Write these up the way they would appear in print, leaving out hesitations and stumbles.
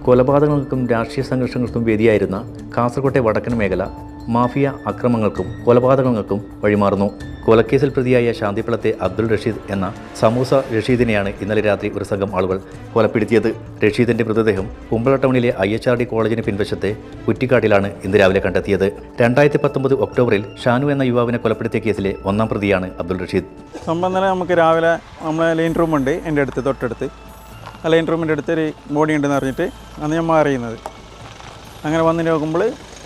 കൊലപാതകങ്ങൾക്കും രാഷ്ട്രീയ സംഘർഷങ്ങൾക്കും വേദിയായിരുന്ന കാസർകോട്ടെ വടക്കൻ മേഖല മാഫിയ അക്രമങ്ങൾക്കും കൊലപാതകങ്ങൾക്കും വഴിമാറുന്നു. കൊലക്കേസിൽ പ്രതിയായ ശാന്തിപ്പളത്തെ അബ്ദുൾ റഷീദ് എന്ന സമൂസ റഷീദിനെയാണ് ഇന്നലെ രാത്രി ഒരു സംഘം ആളുകൾ കൊലപ്പെടുത്തിയത്. റഷീദിന്റെ മൃതദേഹം കുമ്പള ടൗണിലെ IHRD കോളേജിന് പിൻവശത്തെ കുറ്റിക്കാട്ടിലാണ് ഇന്ന് രാവിലെ കണ്ടെത്തിയത്. 2019 ഒക്ടോബറിൽ ഷാനു എന്ന യുവാവിനെ കൊലപ്പെടുത്തിയ കേസിലെ ഒന്നാം പ്രതിയാണ് അബ്ദുൾ റഷീദ്. സംബന്ധം നമുക്ക് രാവിലെ നമ്മളെ ലൈൻ റൂമുണ്ട് എൻ്റെ അടുത്ത് തൊട്ടടുത്ത്. ആ ലൈൻ റൂമിൻ്റെ അടുത്തൊരു ബോഡി ഉണ്ടെന്ന് പറഞ്ഞിട്ട് അന്ന് ഞാൻ അറിയുന്നത്. അങ്ങനെ വന്നിട്ട് നോക്കുമ്പോൾ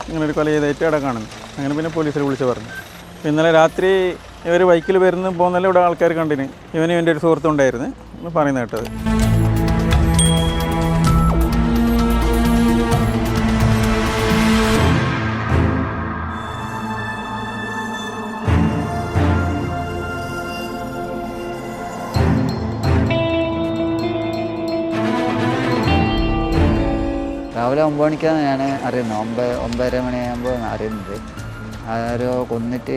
ഇങ്ങനെ ഒരു കൊല ചെയ്തായിട്ട് അവിടെ കാണുന്നു. അങ്ങനെ പിന്നെ പോലീസിൽ വിളിച്ച് പറഞ്ഞു. ഇന്നലെ രാത്രി ഇവർ ബൈക്കിൽ വരുന്ന പോകുന്നല്ലോ ഇവിടെ ആൾക്കാർ കണ്ടിന്. ഇവനും എൻ്റെ ഒരു സുഹൃത്തുണ്ടായിരുന്നു പറയുന്നത് കേട്ടത്. രാവിലെ 9 മണിക്കാണ് ഞാൻ അറിയുന്നത്. 9:30 മണിയാകുമ്പോൾ അറിയുന്നത്. ആരോ കൊന്നിട്ട്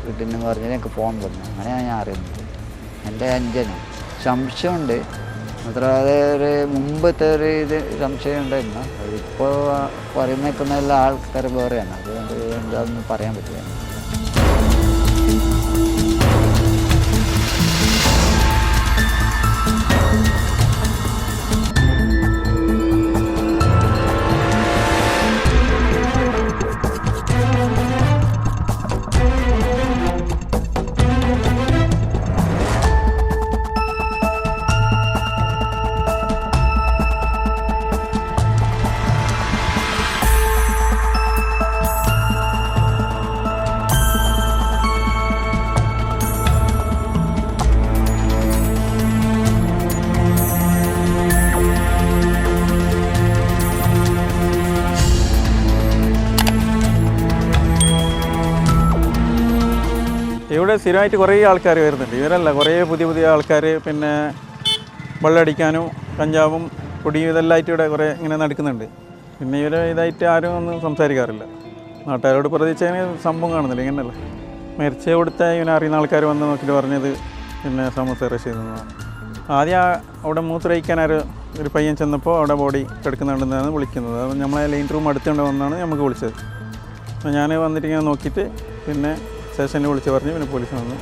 വീട്ടിൽ പറഞ്ഞാൽ എനിക്ക് ഫോൺ വന്നു. അങ്ങനെയാണ് ഞാൻ അറിയുന്നത്. എൻ്റെ അഞ്ചനും സംശയമുണ്ട്. മാത്രമേ ഒരു മുമ്പത്തെ ഒരു സംശയം ഉണ്ടായിരുന്നു. അതിപ്പോൾ പറയുന്നേക്കുന്ന എല്ലാ ആൾക്കാർ വേറെയാണ്. അതുകൊണ്ട് എന്താണെന്ന് പറയാൻ പറ്റില്ല. ഇവിടെ സ്ഥിരമായിട്ട് കുറേ ആൾക്കാർ വരുന്നുണ്ട്. ഇവരല്ല, കുറേ പുതിയ ആൾക്കാർ പിന്നെ വെള്ളമടിക്കാനും കഞ്ചാവും പൊടിയും ഇതെല്ലാമായിട്ട് ഇവിടെ കുറേ ഇങ്ങനെ നടക്കുന്നുണ്ട്. പിന്നെ ഇവർ ഇതായിട്ട് ആരും ഒന്നും സംസാരിക്കാറില്ല. നാട്ടുകാരോട് പ്രതീക്ഷിച്ചതിന് സംഭവം കാണുന്നില്ല. ഇങ്ങനെയല്ല മരിച്ച കൊടുത്ത ഇവനെ അറിയുന്ന ആൾക്കാർ വന്ന് നോക്കിയിട്ട് പറഞ്ഞത് പിന്നെ സമൂസ റഷീദ് എന്നാണ്. ആദ്യം അവിടെ മൂത്രയിക്കാൻ ഒരു പയ്യൻ ചെന്നപ്പോൾ അവിടെ ബോഡി കിടക്കുന്നുണ്ടെന്നാണ് വിളിക്കുന്നത്. അത് നമ്മളെ ലൈൻ റൂം അടുത്തുകൊണ്ട് വന്നാണ് നമുക്ക് വിളിച്ചത്. അപ്പോൾ ഞാൻ വന്നിട്ട് ഇങ്ങനെ നോക്കിയിട്ട് പിന്നെ സ്റ്റേഷനിൽ വിളിച്ച് പറഞ്ഞ് പിന്നെ പോലീസ് വന്നു.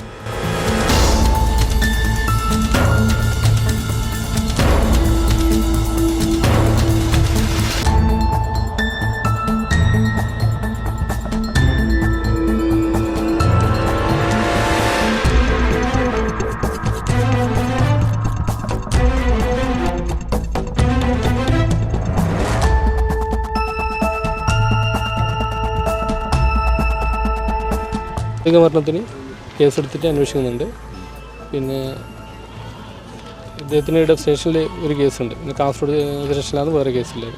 മരണത്തിന് കേസെടുത്തിട്ട് അന്വേഷിക്കുന്നുണ്ട്. പിന്നെ ഇദ്ദേഹത്തിന് ഇവിടെ സ്റ്റേഷനിൽ ഒരു കേസുണ്ട്. പിന്നെ കാസർഗോഡ് സ്റ്റേഷനിലാണ് വേറെ കേസില്ലാതെ.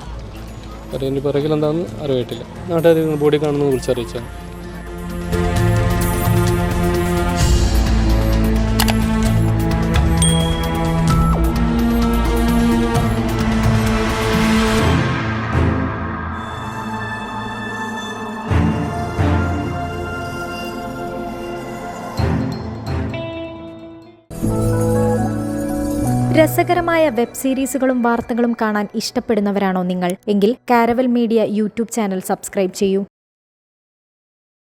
അപ്പോൾ ഇനി പിറകിൽ എന്താണെന്ന് അറിയായിട്ടില്ല. നാട്ടുകാർ ബോഡി കാണുന്നത് വിളിച്ചറിയിച്ചാണ്. രസകരമായ വെബ് സീരീസുകളും വാർത്തകളും കാണാൻ ഇഷ്ടപ്പെടുന്നവരാണോ നിങ്ങൾ? എങ്കിൽ caravel media YouTube channel subscribe ചെയ്യൂ.